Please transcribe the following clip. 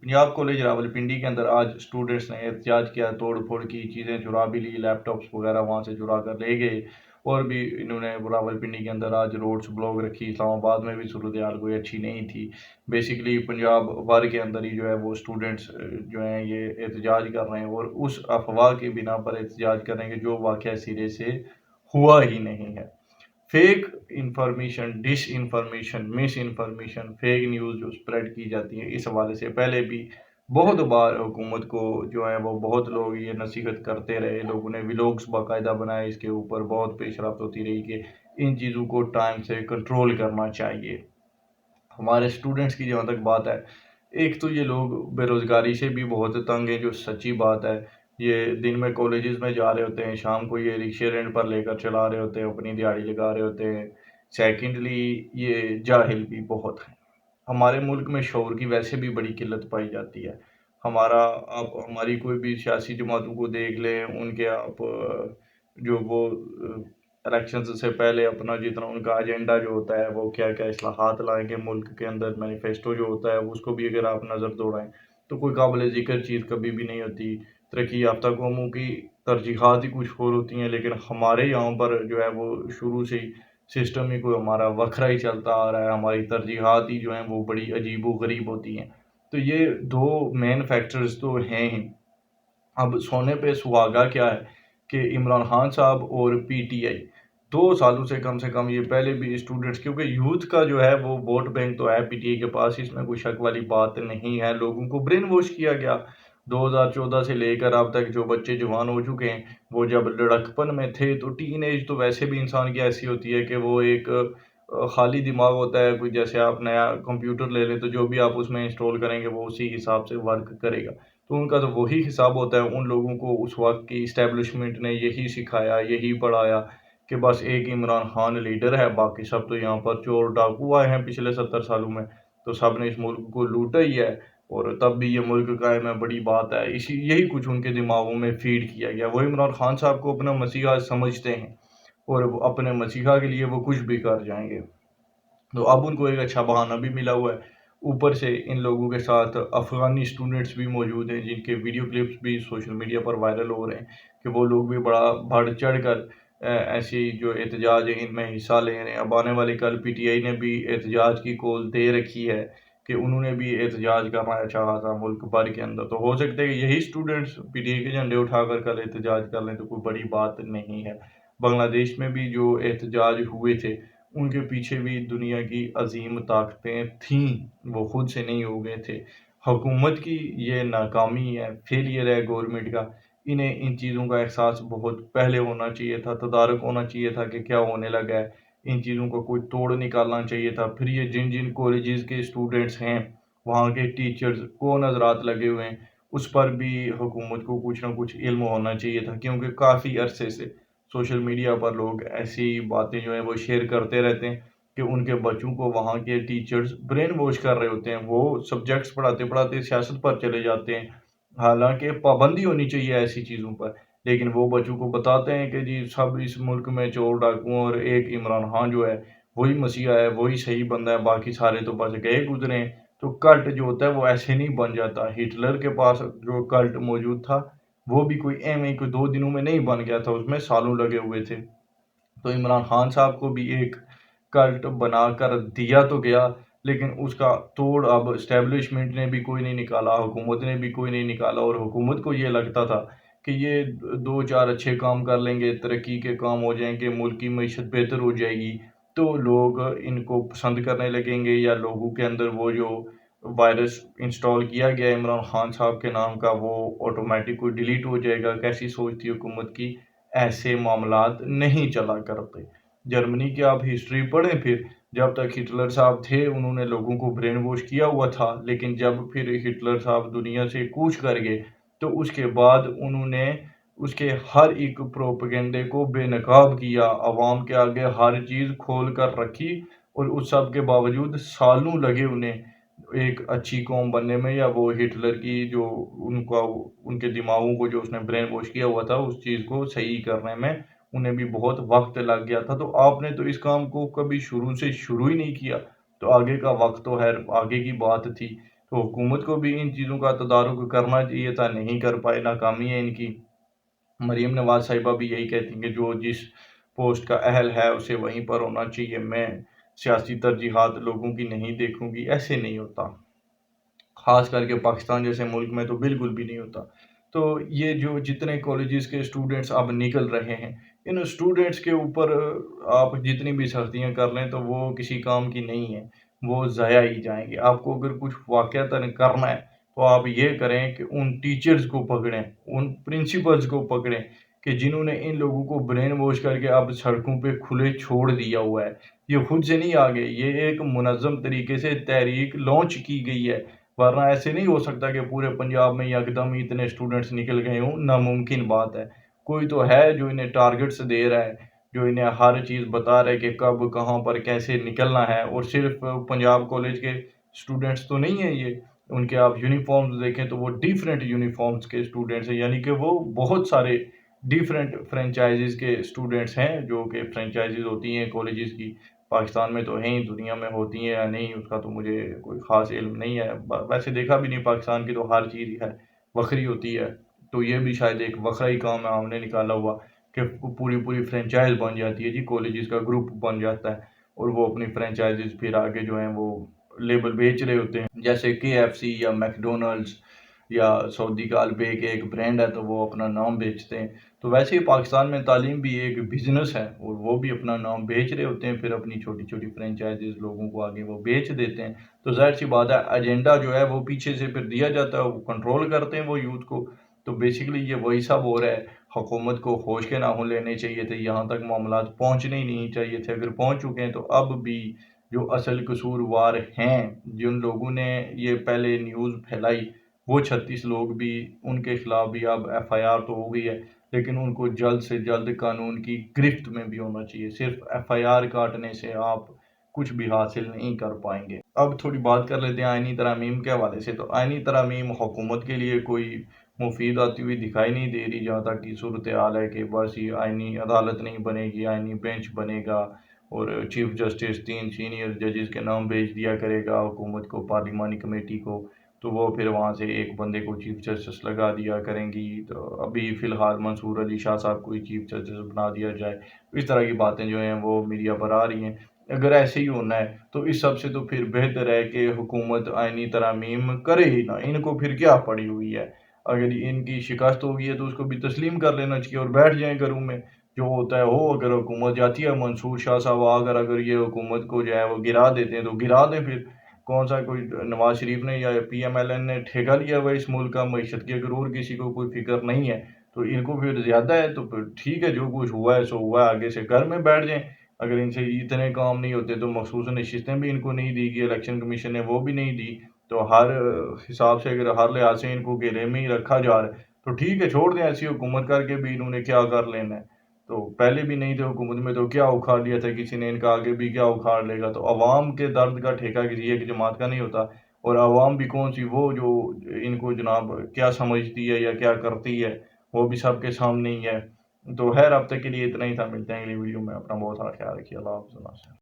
Punjab college Rawalpindi के अंदर आज स्टूडेंट्स ने एहतजाज किया, तोड़ फोड़ की, चीज़ें चुरा भी ली, लैपटॉप्स वगैरह वहाँ से चुरा कर ले गए। और भी इन्होंने रावलपिंडी के अंदर आज रोड्स ब्लॉक रखी। इस्लामाबाद में भी सूरत हाल कोई अच्छी नहीं थी। बेसिकली पंजाब भर के अंदर ही जो है वो स्टूडेंट्स जो हैं ये एहतजाज कर रहे हैं, और उस अफवाह की बिना पर एहतजाज कर रहे हैं कि जो वाक़या सिरे से हुआ ही नहीं है। Fake information, disinformation, misinformation, fake news जो स्प्रेड की जाती है, इस हवाले से पहले भी बहुत बार हुकूमत को जो है वो बहुत लोग ये नसीहत करते रहे। लोगों ने व्लॉग्स बाकायदा बनाए, इसके ऊपर बहुत पेशरफ्त होती रही कि इन चीज़ों को टाइम से कंट्रोल करना चाहिए। हमारे स्टूडेंट्स की जहाँ तक बात है, एक तो ये लोग बेरोज़गारी से भी बहुत तंग हैं, जो सच्ची बात है। ये दिन में कॉलेजेस में जा रहे होते हैं, शाम को ये रिक्शे रेंट पर लेकर चला रहे होते हैं, अपनी दिहाड़ी लगा रहे होते हैं। सेकेंडली, ये जाहिल भी बहुत हैं। हमारे मुल्क में शऊर की वैसे भी बड़ी किल्लत पाई जाती है। हमारा आप हमारी कोई भी सियासी जमातों को देख लें, उनके आप जो वो इलेक्शंस से पहले अपना जितना उनका एजेंडा जो होता है, वो क्या-क्या इस्लाहात लाएँगे मुल्क के अंदर, मैनिफेस्टो जो होता है, उसको भी अगर आप नज़र दौड़ाएँ, तो कोई काबिल ज़िक्र चीज़ कभी भी नहीं होती। तरक्की याफ़्ता कौमों की तरजीहात ही कुछ और होती हैं, लेकिन हमारे यहाँ पर जो है वो शुरू से ही सिस्टम ही कोई हमारा वखरा ही चलता आ रहा है। हमारी तरजीहात ही जो हैं वो बड़ी अजीबो-गरीब होती हैं। तो ये 2 मेन फैक्टर्स तो हैं ही। अब सोने पे सुहागा क्या है कि इमरान खान साहब और पीटीआई 2 सालों से कम ये पहले भी स्टूडेंट्स, क्योंकि यूथ का जो है वो वोट बैंक तो है पीटीआई के पास, इसमें कोई शक वाली बात नहीं है। लोगों को ब्रेन वॉश किया गया। 2014 से लेकर अब तक जो बच्चे जवान हो चुके हैं, वो जब लड़कपन में थे तो टीन एज तो वैसे भी इंसान की ऐसी होती है कि वो एक खाली दिमाग होता है। कोई जैसे आप नया कंप्यूटर ले लें तो जो भी आप उसमें इंस्टॉल करेंगे वो उसी हिसाब से वर्क करेगा। तो उनका तो वही हिसाब होता है। उन लोगों को उस वक़्त की एस्टेब्लिशमेंट ने यही सिखाया, यही पढ़ाया कि बस एक इमरान खान लीडर है, बाकी सब तो यहाँ पर चोर डाकू आए हैं पिछले 70 सालों में, तो सब ने इस मुल्क को लूटा ही है, और तब भी ये मुल्क कायम है, बड़ी बात है। इसी यही कुछ उनके दिमागों में फ़ीड किया गया। वो इमरान खान साहब को अपना मसीहा समझते हैं, और वो अपने मसीहा के लिए वो कुछ भी कर जाएँगे। तो अब उनको एक अच्छा बहाना भी मिला हुआ है। ऊपर से इन लोगों के साथ अफ़गानी स्टूडेंट्स भी मौजूद हैं, जिनके वीडियो क्लिप्स भी सोशल मीडिया पर वायरल हो रहे हैं कि वो लोग भी बड़ा बढ़-चढ़ कर ऐसी जो एहतजाज है इनमें हिस्सा ले रहे हैं। अब आने वाली कल पीटीआई ने भी एहतजाज की कॉल दे रखी है कि उन्होंने भी एहतजाज करना चाहा था मुल्क भर के अंदर। तो हो सकता है कि यही स्टूडेंट्स पीटीआई के झंडे उठाकर कल एहतजाज कर लें, तो कोई बड़ी बात नहीं है। बांग्लादेश में भी जो एहतजाज हुए थे, उनके पीछे भी दुनिया की अज़ीम ताकतें थीं, वो खुद से नहीं हो गए थे। हुकूमत की ये नाकामी है, फेलियर है गवर्नमेंट का। इन्हें इन चीज़ों का एहसास बहुत पहले होना चाहिए था, तदारुक होना चाहिए था कि क्या होने लगा है। इन चीज़ों का कोई तोड़ निकालना चाहिए था। फिर ये जिन-जिन कॉलेजेस के स्टूडेंट्स हैं, वहाँ के टीचर्स को नज़रात लगे हुए हैं, उस पर भी हुकूमत को कुछ ना कुछ इल्म होना चाहिए था, क्योंकि काफ़ी अरसे से सोशल मीडिया पर लोग ऐसी बातें जो हैं वो शेयर करते रहते हैं कि उनके बच्चों को वहाँ के टीचर्स ब्रेन वॉश कर रहे होते हैं। वो सब्जेक्ट्स पढ़ाते-पढ़ाते सियासत पर चले जाते हैं। हालाँकि पाबंदी होनी चाहिए ऐसी चीज़ों पर, लेकिन वो बच्चों को बताते हैं कि जी सब इस मुल्क में चोर डाकू हैं, और एक इमरान खान जो है वही मसीहा है, वही सही बंदा है, बाकी सारे तो बस गए गुज़रे हैं। तो कल्ट जो होता है वो ऐसे नहीं बन जाता। हिटलर के पास जो कल्ट मौजूद था, वो भी कोई एवं ही कोई 2 दिनों में नहीं बन गया था, उसमें सालों लगे हुए थे। तो इमरान खान साहब को भी एक कल्ट बनाकर दिया तो गया, लेकिन उसका तोड़ अब एस्टेब्लिशमेंट ने भी कोई नहीं निकाला, हुकूमत ने भी कोई नहीं निकाला। और हुकूमत को ये लगता था कि ये 2-4 अच्छे काम कर लेंगे, तरक्की के काम हो जाएँगे, मुल्क की मईशत बेहतर हो जाएगी, तो लोग इनको पसंद करने लगेंगे, या लोगों के अंदर वो जो वायरस इंस्टॉल किया गया है इमरान खान साहब के नाम का, वो ऑटोमैटिक कोई डिलीट हो जाएगा। कैसी सोच थी हुकूमत की, ऐसे मामलात नहीं चला करते। जर्मनी की आप हिस्ट्री पढ़ें फिर, जब तक हिटलर साहब थे उन्होंने लोगों को ब्रेन वॉश किया हुआ था, लेकिन जब फिर हिटलर साहब दुनिया से कूच कर गए, तो उसके बाद उन्होंने उसके हर एक प्रोपेगेंडे को बेनकाब किया, अवाम के आगे हर चीज़ खोल कर रखी, और उस सब के बावजूद सालों लगे उन्हें एक अच्छी कौम बनने में, या वो हिटलर की जो उनका उनके दिमागों को जो उसने ब्रेन वॉश किया हुआ था, उस चीज़ को सही करने में उन्हें भी बहुत वक़्त लग गया था। तो आपने तो इस काम को कभी शुरू से शुरू ही नहीं किया, तो आगे का वक़्त तो ख़ैर आगे की बात थी। تو حکومت کو بھی ان چیزوں کا تدارک کرنا چاہیے تھا، نہیں کر پائے، ناکامی ہے ان کی۔ مریم نواز صاحبہ بھی یہی کہتی ہیں کہ جو جس پوسٹ کا اہل ہے اسے وہیں پر ہونا چاہیے، میں سیاسی ترجیحات لوگوں کی نہیں دیکھوں گی، ایسے نہیں ہوتا، خاص کر کے پاکستان جیسے ملک میں تو بالکل بھی نہیں ہوتا۔ تو یہ جو جتنے کالجز کے اسٹوڈنٹس اب نکل رہے ہیں، ان اسٹوڈنٹس کے اوپر آپ جتنی بھی سختیاں کر لیں تو وہ کسی کام کی نہیں ہیں، وہ ضائع ہی جائیں گے۔ آپ کو اگر کچھ واقعتاً کرنا ہے تو آپ یہ کریں کہ ان ٹیچرز کو پکڑیں، ان پرنسپلز کو پکڑیں کہ جنہوں نے ان لوگوں کو برین واش کر کے اب سڑکوں پہ کھلے چھوڑ دیا ہوا ہے۔ یہ خود سے نہیں آگے، یہ ایک منظم طریقے سے تحریک لانچ کی گئی ہے، ورنہ ایسے نہیں ہو سکتا کہ پورے پنجاب میں یکدم اتنے اسٹوڈنٹس نکل گئے ہوں، ناممکن بات ہے۔ کوئی تو ہے جو انہیں ٹارگٹس دے رہا ہے، جو انہیں ہر چیز بتا رہا ہے کہ کب کہاں پر کیسے نکلنا ہے، اور صرف پنجاب کالج کے اسٹوڈنٹس تو نہیں ہیں یہ، ان کے آپ یونیفارمز دیکھیں تو وہ ڈیفرنٹ یونیفارمز کے اسٹوڈنٹس ہیں، یعنی کہ وہ بہت سارے ڈیفرنٹ فرینچائزز کے اسٹوڈنٹس ہیں، جو کہ فرینچائزز ہوتی ہیں کالجز کی، پاکستان میں تو ہیں ہی، دنیا میں ہوتی ہیں یا نہیں اس کا تو مجھے کوئی خاص علم نہیں ہے، ویسے دیکھا بھی نہیں، پاکستان کی تو ہر چیز ہے وکھری ہوتی ہے، تو یہ بھی شاید ایک وکھرا ہی کام ہے ہم نے نکالا ہوا کہ پوری پوری فرینچائز بن جاتی ہے جی، کالجز کا گروپ بن جاتا ہے، اور وہ اپنی فرینچائزز پھر آگے جو ہیں وہ لیبل بیچ رہے ہوتے ہیں، جیسے KFC یا میکڈونلڈز یا سعودی کا البیک ایک برانڈ ہے تو وہ اپنا نام بیچتے ہیں۔ تو ویسے ہی پاکستان میں تعلیم بھی ایک بزنس ہے، اور وہ بھی اپنا نام بیچ رہے ہوتے ہیں، پھر اپنی چھوٹی چھوٹی فرینچائزز لوگوں کو آگے وہ بیچ دیتے ہیں، تو ظاہر سی بات ہے ایجنڈا جو ہے وہ پیچھے سے پھر دیا جاتا ہے، وہ کنٹرول کرتے ہیں وہ یوتھ کو، تو بیسیکلی یہ وہی سب ہو رہا ہے۔ حکومت کو ہوش کے ناخن لینے چاہیے تھے، یہاں تک معاملات پہنچنے ہی نہیں چاہیے تھے، اگر پہنچ چکے ہیں تو اب بھی جو اصل قصوروار ہیں، جن لوگوں نے یہ پہلے نیوز پھیلائی، وہ 36 لوگ بھی، ان کے خلاف بھی اب FIR تو ہو گئی ہے، لیکن ان کو جلد سے جلد قانون کی گرفت میں بھی ہونا چاہیے، صرف FIR کاٹنے سے آپ کچھ بھی حاصل نہیں کر پائیں گے۔ اب تھوڑی بات کر لیتے ہیں آئینی ترامیم کے حوالے سے، تو آئینی ترامیم حکومت کے لیے کوئی مفید آتی ہوئی دکھائی نہیں دے رہی، جہاں تک کی صورتحال ہے کہ بس یہ آئینی عدالت نہیں بنے گی، آئینی بینچ بنے گا، اور چیف جسٹس 3 سینئر ججز کے نام بھیج دیا کرے گا حکومت کو، پارلیمانی کمیٹی کو، تو وہ پھر وہاں سے ایک بندے کو چیف جسٹس لگا دیا کریں گی، تو ابھی فی الحال منصور علی شاہ صاحب کو چیف جسٹس بنا دیا جائے، اس طرح کی باتیں جو ہیں وہ میڈیا پر آ رہی ہیں۔ اگر ایسے ہی ہونا ہے تو اس سب سے تو پھر بہتر ہے کہ حکومت آئینی ترامیم کرے ہی نہ، ان کو پھر کیا پڑی ہوئی ہے، اگر ان کی شکست ہو گئی ہے تو اس کو بھی تسلیم کر لینا چاہیے اور بیٹھ جائیں گھروں میں، جو ہوتا ہے ہو، اگر حکومت جاتی ہے، منصور شاہ صاحب اگر یہ حکومت کو جو ہے وہ گرا دیتے ہیں تو گرا دیں، پھر کون سا کوئی نواز شریف نے یا PMLN نے ٹھیکہ لیا ہوا اس ملک کا معیشت کی، اگر اور کسی کو کوئی فکر نہیں ہے تو ان کو پھر زیادہ ہے، تو پھر ٹھیک ہے، جو کچھ ہوا ہے سو ہوا ہے، آگے سے گھر میں بیٹھ جائیں، اگر ان سے اتنے کام نہیں ہوتے تو مخصوص نشستیں بھی ان کو نہیں دی گئی، الیکشن کمیشن نے وہ بھی نہیں دی، تو ہر حساب سے اگر ہر لحاظ سے ان کو گھیرے میں ہی رکھا جا رہا ہے تو ٹھیک ہے، چھوڑ دیں، ایسی حکومت کر کے بھی انہوں نے کیا کر لینا ہے، تو پہلے بھی نہیں تھے حکومت میں تو کیا اکھاڑ لیا تھا کسی نے، ان کا آگے بھی کیا اکھاڑ لے گا، تو عوام کے درد کا ٹھیکہ کسی ایک جماعت کا نہیں ہوتا، اور عوام بھی کون سی، وہ جو ان کو جناب کیا سمجھتی ہے یا کیا کرتی ہے وہ بھی سب کے سامنے ہی ہے۔ تو خیر اب تک کے لیے اتنا ہی تھا، ملتے ہیں اگلی ویڈیو میں، اپنا بہت سارا خیال رکھیے، اللہ حافظ۔